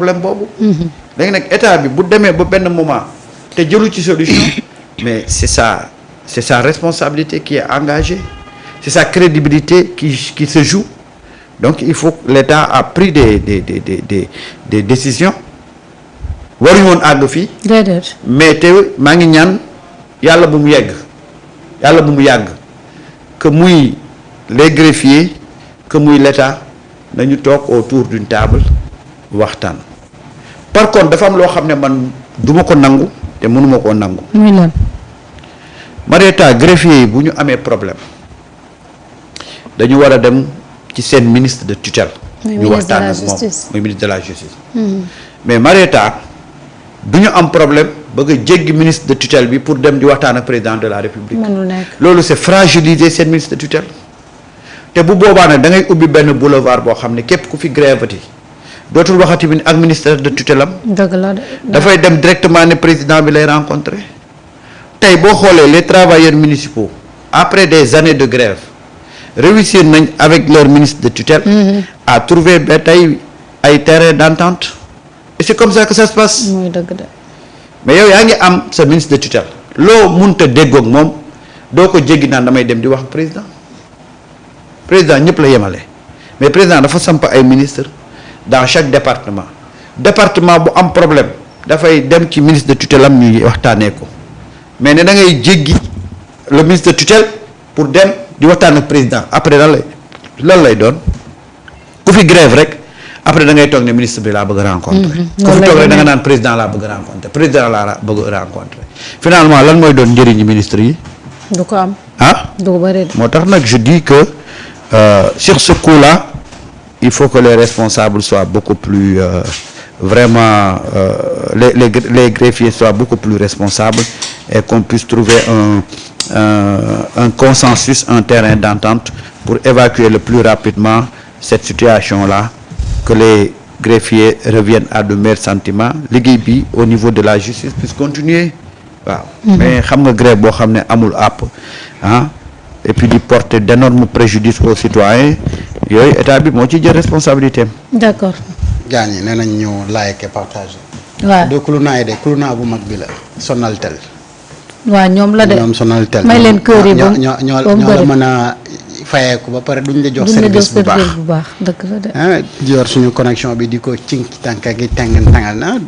problème boobu. léegi nag état bi bu demee ba benn moment te jëlu ci solution mais c'est sa responsabilité qui est engagée c'est sa crédibilité qui se joue donc il faut que l'État a pris des décisions waruñu woon àgg fii. mais te maa ngi ñaan yàlla bu mu yegg yàlla bu mu yàgg que muy les greffiers que muy l'État nañu toog autour d'une table waxtaan. par contre dafa am loo xam ne man duma ko nangu te mënuma koo nangu. muy lan. Marieta greffier yi bu ñu amee problème dañu war a dem ci seen ministre de tutelle. ñu waxtaan ak moom muy ministre de la justice. mais Marieta du ñu am problème bëgg a jéggi ministre de tutelle bi pour dem di waxtaan ak président de la république. loolu c'est fragiliser seen ministre de tutelle. te bu boobaa nag da ngay ubbi benn boulevard boo xam ne képp ku fi grèvati dootul waxati ak ministère de tutelle am. dëgg la dafay dem directement ne président bi lay rencontrer. tey boo xoolee les travailleurs municipaux après des années de grève réussir nañ avec leur ministre de tutelle. à trouver ba tey ay terrain d'entente. et c'est comme ça que ça se passe. mooy dëgg de. mais yow yaa ngi am sa ministre de tutelle. loo munta déggoog moom doo ko jéggi naan damay dem di wax président ñëpp la yemale mais président dafa samp ay ministre dans chaque département bu am problème dafay dem ci ministre de tutelle am ñuy waxtaanee ko mais ne da ngay jéggi le ministre de tutelle pour dem di waxtaan ak président après lan lay doon ku fi grève rek après da ngay toog ne ministre bi laa bëgg a rencontrer. ku fi toog rek da nga naan président laa bëgg a rencontrer président laa bëgg a rencontrer finalement lan mooy doon njëriñu ministre yi. du ko am. du ko bëri moo tax nag je dis que sur ce coup-là il faut que les responsables soient beaucoup plus vraiment les greffiers soient beaucoup plus responsables et qu'on puisse trouver un consensus, un terrain d'entente pour évacuer le plus rapidement cette situation-là, que les greffiers reviennent à de meilleurs sentiments, liggéey bi au niveau de la justice puisse continuer waaw. mais xam nga grève boo xam ne amul àpp et puis di porter d'énormes préjudices aux citoyens yooyu état bi moo ci jël responsabilité am. d'accord. gaañ nee nañ ñu like et partager. waaw de Kuluna yi de Kuluna bu mag bi la Sonaltel. waaw ñoom la de ñoom Sonaltel. may leen kër yi ba ñoo la mën a fayeeku ba pare duñ la jox service bu baax dëgg la de. di yor suñu connexion bi di ko cinki tànka gi tangal na.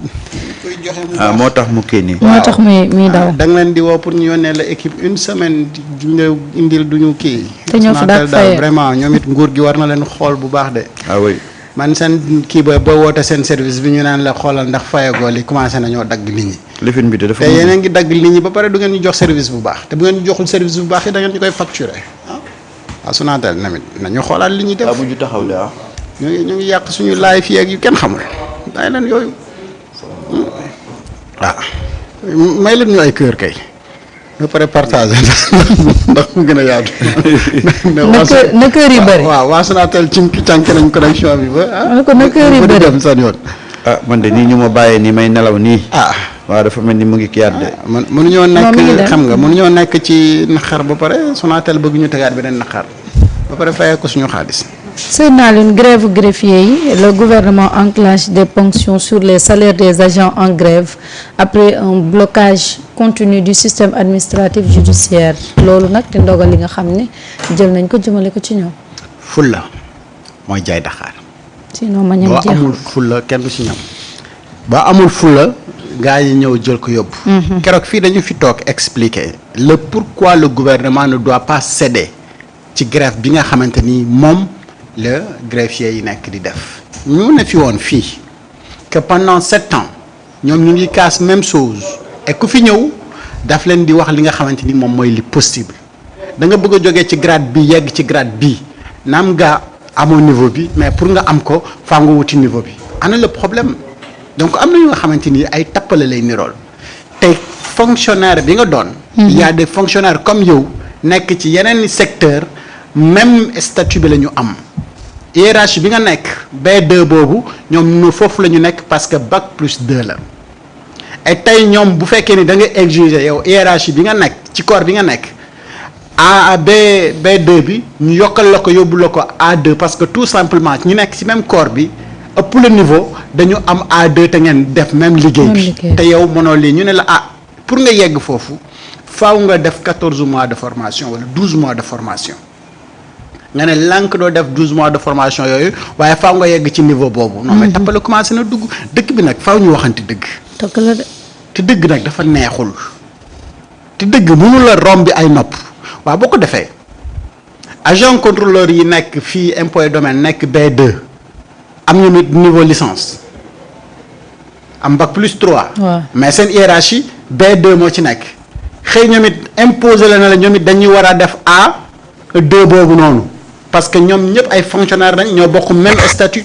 koy joxe moo tax mu kii nii. moo tax muy daw. da nga leen di woo pour ñu yónnee la équipe une semaine nga indil duñu kii. te ñoo fi daal fayee vraiment ñoom it nguur gi war na leen xool bu baax de. oui. man seen kii ba woote seen service bi ñu naan la xoolal ndax fayagoo li commencé nañoo dagg nit ñi. lifin bi de dafa. te yéen a ngi dagg nit ñi ba pare du ngeen ñu jox service bu baax te bu ngeen ñu joxul service bu baax yi da ngeen ñu koy facturer waaw Sonatel tamit nañu xoolaat li ñuy def. bu ñu taxaw de ñu ngi yàq suñu laay fii ak yu kenn xamul day leen yooyu may leen ñu ay kër kay. ba pare partager ndax mu gën a yaatu. na kër yi bëri. waaw waa Sonatel cinki cànk nañ connexion bi ba. na kër yi bëri dem seen yoon. man de nii ñu ma bàyyee nii may nelaw nii. waaw dafa mel ni mu ngi kiyaat de. man mënuñoo nekk xam nga mënuñoo nekk ci naqar ba pare Sonatel bëgg ñu tegaat beneen naqar ba pare fayee ko suñu xaalis. Seydina Alioune grève greffier yi le gouvernement enclenche des ponctions sur les salaires des agents en grève après un blocage continu du système administratif judiciaire loolu nag di ndogal li nga xam ne jël nañ ko jëmale ko ci ñoom. fulla mooy jaay Dakar. sinon ma ñam jeexul boo amul fulla kenn du ci ñam. ba amul fulla gaa yi ñëw jël ko yóbbu. keroog fii dañu fi toog expliquer le pourquoi le gouvernement ne doit pas céder ci grève bi nga xamante ni moom. le greffier yi nekk di def ñu ne fi woon fii que pendant 7 ans ñoom ñu ngi casse même chose et ku fi ñëw daf leen di wax li nga xamante ni moom mooy li possible da nga bëgg a jógee ci grade bi yegg ci grade bi naam nga amoo niveau bi mais pour nga am ko faa nga wuti niveau bi ana le problème donc am na ñu nga xamante ni ay tappale lay nirool te fonctionnaire bi nga doon. il y a des fonctionnaires comme yow nekk ci yeneen secteur même statut bi la ñu am. hiérarchie bi nga nekk B2 boobu ñoom foofu la ñu nekk parce que bac+2 la et tey ñoom bu fekkee ni da nga exiger yow hiérarchie bi nga nekk ci corps bi nga nekk B2 bi ñu yokkal la ko yóbbu la ko A2 parce que tout simplement ñu nekk ci même corps bi ëpp le niveau dañu am A2 te ngeen def même liggéey bi te yow mënoo lii ñu ne la pour nga yegg foofu faaw nga def 14 mois de formation wala 12 mois de formation nga ne lànk doo def 12 mois de formation yooyu waaye faaw nga yegg ci niveau boobu. non mais tappale commencé na dugg dëkk bi nag faaw ñu waxante dëgg. dëgg la de. te dëgg nag dafa neexul te dëgg mënu la romb ay nopp waaw boo ko defee agent contrôleur yi nekk fii impôt et domaine nekk B2 am ñu nit niveau licence am bac plus 3. mais seen hiérarchie B2 moo ci nekk xëy ñoom it imposé la na la ñoom it dañuy war a def A2 boobu noonu parce que ñoom ñëpp ay fonctionnaire lañ ñoo bokk même statut.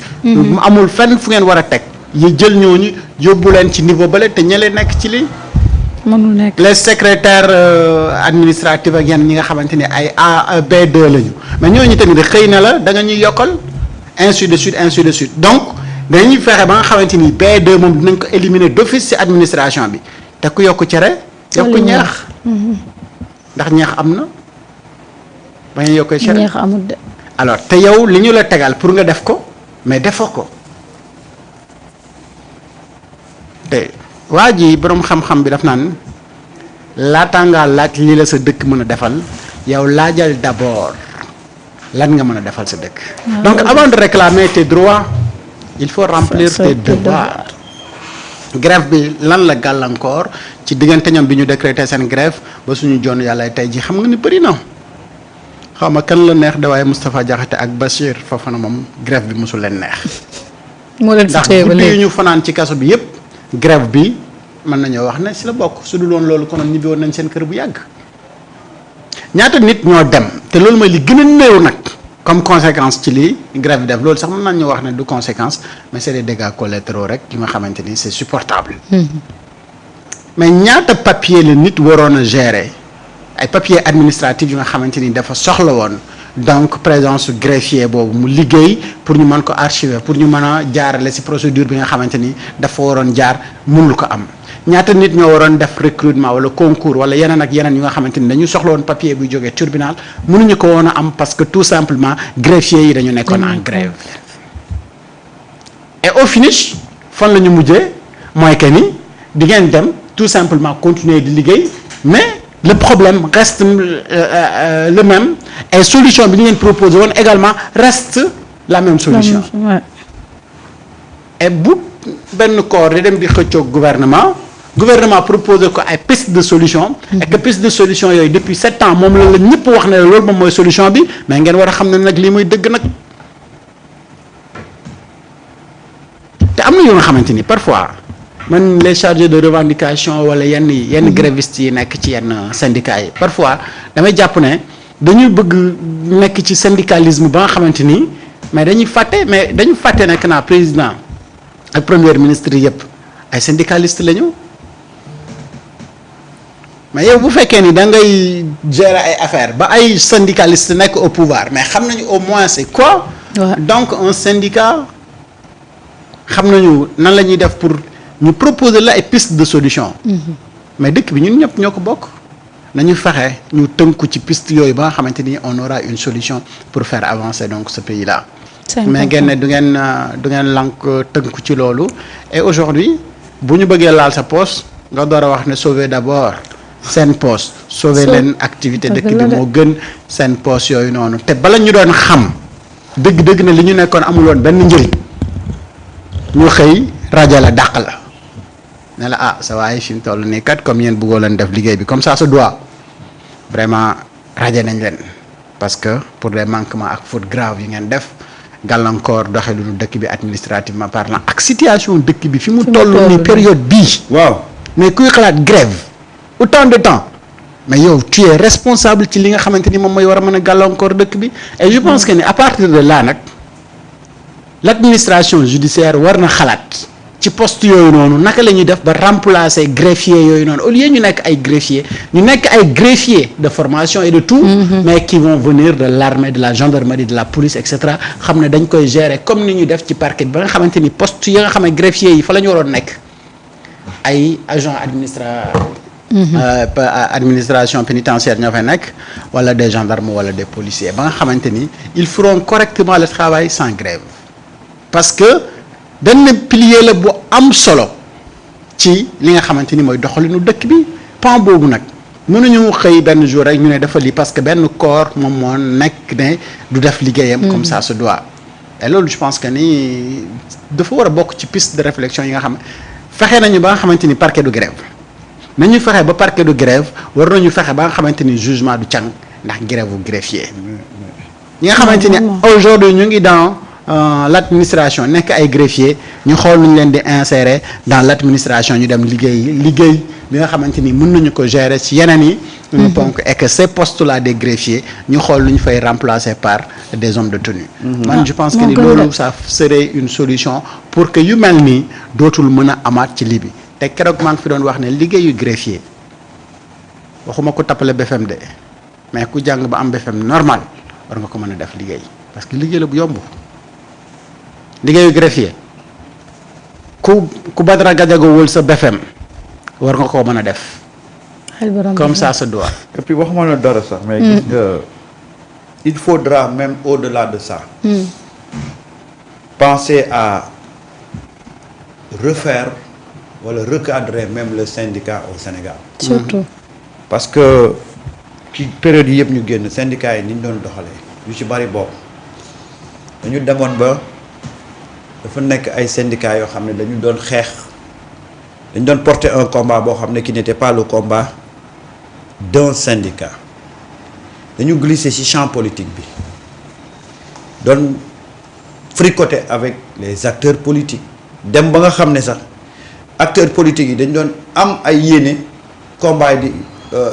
amul fenn fu ngeen war a teg yi jël ñooñu yóbbu leen ci niveau bële te ñële nekk ci lii. mënul nekk les secrétaires administratifs ak yenn ñi nga xamante ni ay B2 lañu mais ñooñu tamit xëy na la da nga ñuy yokkal ainsi de suite donc dañuy fexe ba nga xamante ni B2 moom dinañ ko éliminer d'office ci administration bi te ku yokk cere. yokk ñeex. ndax ñeex am na ba ñu yokkee cere ñeex amul de. alors te yow li ñu la tegal pour nga def ko mais defoo ko te. waa ji boroom xam-xam bi daf naan laata ngaa laaj lii la sa dëkk mën a defal yow laajal d'abord lan nga mën a defal sa dëkk. donc avant de réclamer tes droits il faut remplir tes devoirs. grève bi lan la gàllankoor ci diggante ñoom bi ñu décréter seen grève ba suñu joon yàlla tey ji xam nga ni bëri na xaw ma kan la neex de waaye Moustapha Diakhaté ak Bachir Fofana moom grève bi mosul leen neex. moo leen fi téye ba ndax léegi guddi ñu fanaan ci kaso bi yépp grève bi mën nañoo wax ne si la bokk su dul woon loolu konoon ñibbi woon nañ seen kër bu yàgg ñaata nit ñoo dem te loolu mooy li gën a néew nag comme conséquence ci lii grève bi def loolu sax mën nañu wax ne du conséquence mais c'est des dégâts collatéraux rek yi nga xamante ni c'est supportable. mais ñaata papier la nit waroon a gérer ay papier administratif yi nga xamante ni dafa soxla woon donc présence greffier boobu mu liggéey pour ñu mën ko archiver pour ñu mën a jaarale ci procédure bi nga xamante ni dafa waroon jaar mënul ko am ñaata nit ñoo waroon def recrutement wala concours wala yeneen ak yeneen yu nga xamante ni dañu soxla woon papier buy jógee tribunal mënuñu ko woon a am parce que tout simplement greffier yi dañu nekkoon en grève et au finish fan la ñu mujjee mooy que ni di ngeen dem tout simplement continuer di liggéey mais le problème reste le même et solution bi ñu leen proposé woon également reste la même solution. et bu benn corps di dem di xëccoog gouvernement proposé ko ay piste de solution. et que piste de solution yooyu depuis 7 ans moom la ñëpp wax ne loolu moom mooy solution bi mais ngeen war a xam ne nag lii mooy dëgg nag. te am na yoo nga xamante ni parfois. man les chargés de revendication wala yenn grévistes yi nekk ci yenn syndicats yi parfois damay jàpp ne dañuy bëgg nekk ci syndicalisme ba nga xamante ni mais dañu fàtte nekk naa président ak premier ministre yëpp ay syndicalistes la ñu mais yow bu fekkee ni da ngay gérer ay affaires ba ay syndicalistes nekk au pouvoir mais xam nañu au moins c'est quoi. donc un syndicat xam nañu nan la ñuy def pour. ñu proposer la ay piste de solution. mais dëkk bi ñun ñëpp ñoo ko bokk. nañu fexe ñu tënku ci piste yooyu ba nga xamante ni on aura une solution pour faire avancer donc ce pays là. mais ngeen ne du ngeen lank tënku ci loolu. et aujourd'hui bu ñu bëggee laal sa poste nga door a wax ne sauver d'abord seen poste. sauver leen activité dëkk bi moo gën seen poste yooyu noonu te bala ñu doon xam dëgg-dëgg ne li ñu nekkoon amul woon benn njëriñ ñu xëy rajo la dàq la. ne la sa waaye fi mu toll nii kat comme yéen bëggoo leen def liggéey bi comme ça se doit vraiment rajo nañ leen parce que pour des manquements ak fautes graves yi ngeen def gàllankoor doxalinu dëkk bi administrativement parlant ak situation dëkk bi fi mu toll nii période bii. waaw mais kuy xalaat grève autant de temps mais yow tu es responsable ci li nga xamante ni moom mooy war a mën a gàllankoor dëkk bi et je pense que ni à partir de là nag l'administration judiciaire war na xalaat. ci poste yooyu noonu naka la ñuy def ba remplacer greffier yooyu noonu au lieu ñu nekk ay greffier ñu nekk ay greffier de formation et de tout mais qui vont venir de l'armée de la gendarmerie de la police et cetera xam ne dañ koy gérer comme ni ñu def ci parquet bi ba nga xamante ni poste yi nga xam ne greffier yi fa la ñu waroon nekk ay agent administration pénitentiaire ñoo fay nekk wala des gendarmes wala des policiers ba nga xamante ni ils feront correctement le travail sans grève parce que benn pilier la bu am solo ci li nga xamante ni mooy doxalinu dëkk bi. pan boobu nag mënuñu xëy benn jour rek ñu ne dafa lii parce que benn corps moom moo nekk ne du def liggéeyam. comme ça se doit. et loolu je pense que ni dafa war a bokk ci piste de réflexion yi nga xam fexe nañu ba nga xamante ni parquet du grève nañu fexe ba parquet du grève war nañu fexe ba nga xamante ni jugement du càng ndax grève bu greffier ñi nga xamante ni aujourd'hui ñu ngi dans l'administration nekk ay greffier ñu xool nu ñu leen di insérer dans l'administration ñu dem liggéey bi nga xamante ni mën nañu ko gérer ci yeneen yi ñu ponk et que ces postes là des greffiers ñu xool lu ñu fay remplacer par des hommes de tenue man je pense que ni loolu ça serait une solution pour que yu mel nii dootul mën a amaat ci lii bi te keroog maa ngi fi doon wax ne liggéeyu greffier waxuma ko tappale BFM de mais ku jàng ba am BFM normal war nga ko mën a def liggéey parce que liggéey la bu yomb liggéeyu greffier ku Badara Gadiaga wul sa BFM war nga koo mën a def comme ça se doit. et puis waxuma la dara sax mais gis nga il faudra même au-delà de ça penser à refaire wala recadrer même le syndicat au Sénégal surtout parce que ci période yi yëpp ñu génn syndicat yi ni ñu doon doxalee yu ci bari boobu dañu demoon ba dafa nekk ay syndicats yoo xam ne dañu doon xeex dañu doon porter un combat boo xam ne qui n'était pas le combat d'un syndicat dañu glisser ci champ politique bi doon fricoter avec les acteurs politiques dem ba nga xam ne sax acteurs politiques yi dañu doon am ay yéene combat yi di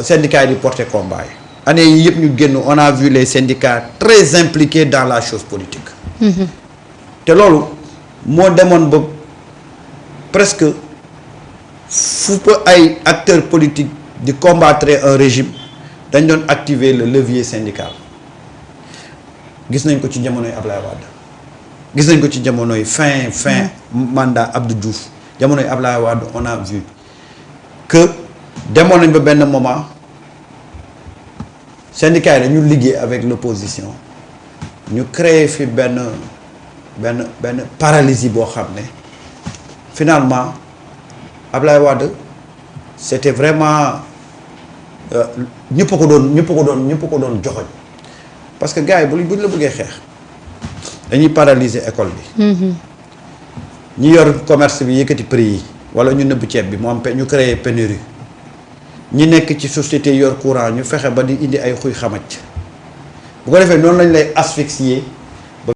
syndicats yi di porter combat yi année yi yëpp ñu génn on a vu les syndicats très impliqués dans la chose politique te loolu moo demoon ba presque fu ko ay acteurs politiques di combattre un régime dañ doon activer le levier syndical gis nañ ko ci jamonoy Ablaye Wade gis nañ ko ci jamonoy fin mandat Abdou Diouf jamonoy Ablaye Wade on a vu que demoon nañ ba benn moment syndicats yi dañu liggéey avec l'opposition ñu créer fi benn paralysie boo xam ne finalement Ablaye Wade c'était vraiment ñëpp ko doon joxoñ parce que gars yi buñ la bëggee xeex dañuy paralyser école bi ñi yor commerce bi yëkkati prix yi wala ñu nëbb ceeb bi mu am ñu créer pénurie ñi nekk ci société yor courant ñu fexe ba di indi ay xuy xamac bu ko defee noonu lañ lay asphyxier